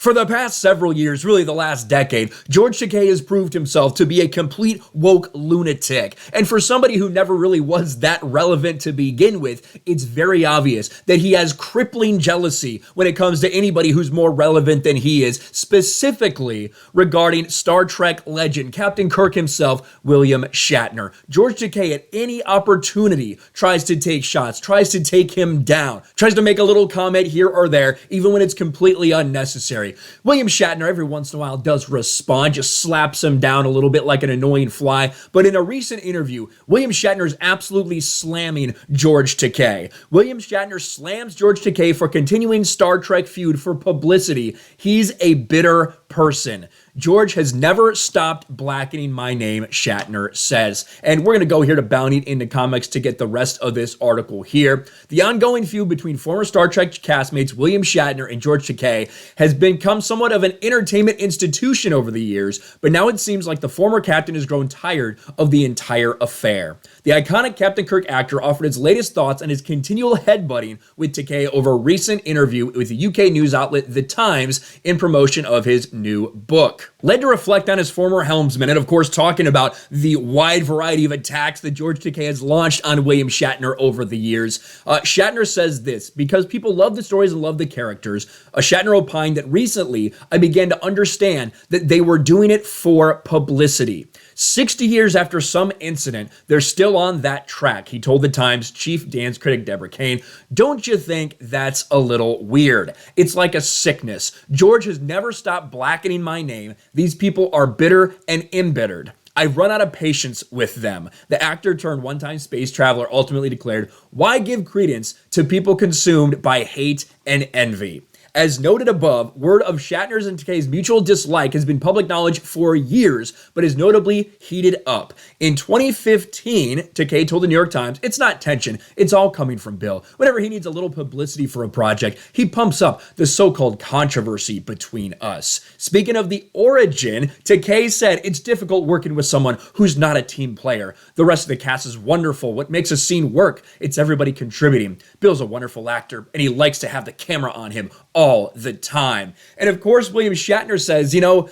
For the past several years, really the last decade, George Takei has proved himself to be a complete woke lunatic. And for somebody who never really was that relevant to begin with, it's very obvious that he has crippling jealousy when it comes to anybody who's more relevant than he is, specifically regarding Star Trek legend, Captain Kirk himself, William Shatner. George Takei, at any opportunity, tries to take shots, tries to take him down, tries to make a little comment here or there, even when it's completely unnecessary. William Shatner every once in a while does respond, just slaps him down a little bit like an annoying fly, but in a recent interview, William Shatner is absolutely slamming George Takei. William Shatner slams George Takei for continuing Star Trek feud for publicity. He's a bitter person. George has never stopped blackening my name, Shatner says. And we're going to go here to Bounty into Comics to get the rest of this article here. The ongoing feud between former Star Trek castmates William Shatner and George Takei has become somewhat of an entertainment institution over the years, but now it seems like the former captain has grown tired of the entire affair. The iconic Captain Kirk actor offered his latest thoughts on his continual headbutting with Takei over a recent interview with the UK news outlet The Times in promotion of his new book. Led to reflect on his former helmsman and, of course, talking about the wide variety of attacks that George Takei has launched on William Shatner over the years. Shatner says this: because people love the stories and love the characters, Shatner opined that recently I began to understand that they were doing it for publicity. 60 years after some incident, they're still on that track, he told The Times chief dance critic Deborah Kane. Don't you think that's a little weird? It's like a sickness. George has never stopped blackening my name. These people are bitter and embittered. I've run out of patience with them. The actor turned one-time space traveler ultimately declared, why give credence to people consumed by hate and envy? As noted above, word of Shatner's and Takei's mutual dislike has been public knowledge for years, but is notably heated up. In 2015, Takei told the New York Times, it's not tension, it's all coming from Bill. Whenever he needs a little publicity for a project, he pumps up the so-called controversy between us. Speaking of the origin, Takei said, it's difficult working with someone who's not a team player. The rest of the cast is wonderful. What makes a scene work? It's everybody contributing. Bill's a wonderful actor, and he likes to have the camera on him all the time. And of course, William Shatner says, you know,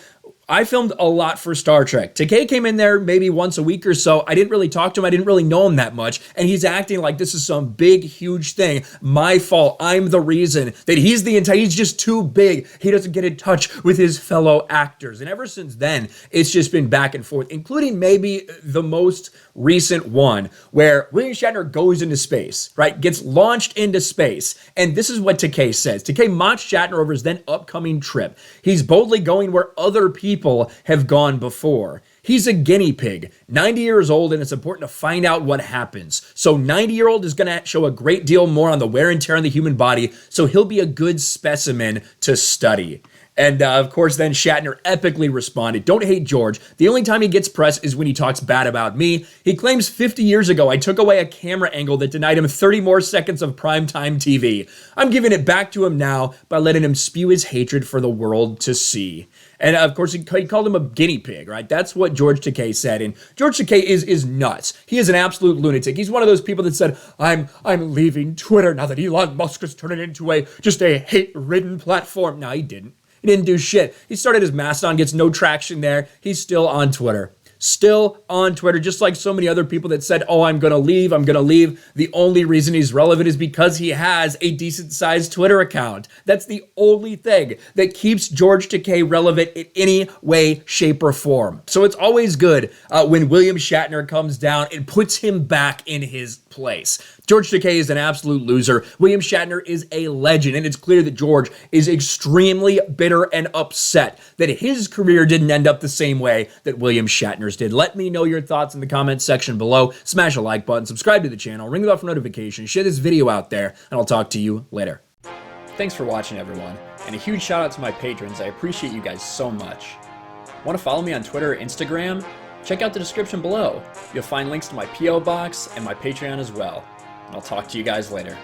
I filmed a lot for Star Trek. Takei came in there maybe once a week or so. I didn't really talk to him. I didn't really know him that much. And he's acting like this is some big, huge thing. My fault. I'm the reason that he's just too big. He doesn't get in touch with his fellow actors. And ever since then, it's just been back and forth, including maybe the most recent one where William Shatner goes into space, right? Gets launched into space. And this is what Takei says. Takei mocks Shatner over his then upcoming trip. He's boldly going where other people have gone before. He's a guinea pig, 90 years old, and it's important to find out what happens. So 90-year-old is going to show a great deal more on the wear and tear on the human body, so he'll be a good specimen to study. And of course, then Shatner epically responded, don't hate George. The only time he gets press is when he talks bad about me. He claims 50 years ago, I took away a camera angle that denied him 30 more seconds of primetime TV. I'm giving it back to him now by letting him spew his hatred for the world to see. And of course, he called him a guinea pig, right? That's what George Takei said. And George Takei is nuts. He is an absolute lunatic. He's one of those people that said, I'm leaving Twitter now that Elon Musk has turned it into just a hate-ridden platform. No, he didn't. He didn't do shit. He started his Mastodon, gets no traction there. He's still on Twitter. Still on Twitter, just like so many other people that said, oh, I'm going to leave. The only reason he's relevant is because he has a decent-sized Twitter account. That's the only thing that keeps George Takei relevant in any way, shape, or form. So it's always good when William Shatner comes down and puts him back in his place. George Takei is an absolute loser. William Shatner is a legend, and it's clear that George is extremely bitter and upset that his career didn't end up the same way that William Shatner's did. Let me know your thoughts in the comments section below. Smash a like button, subscribe to the channel, ring the bell for notifications, share this video out there, and I'll talk to you later. Thanks for watching, everyone, and a huge shout out to my patrons. I appreciate you guys so much. Want to follow me on Twitter or Instagram? Check out the description below. You'll find links to my P.O. box and my Patreon as well. I'll talk to you guys later.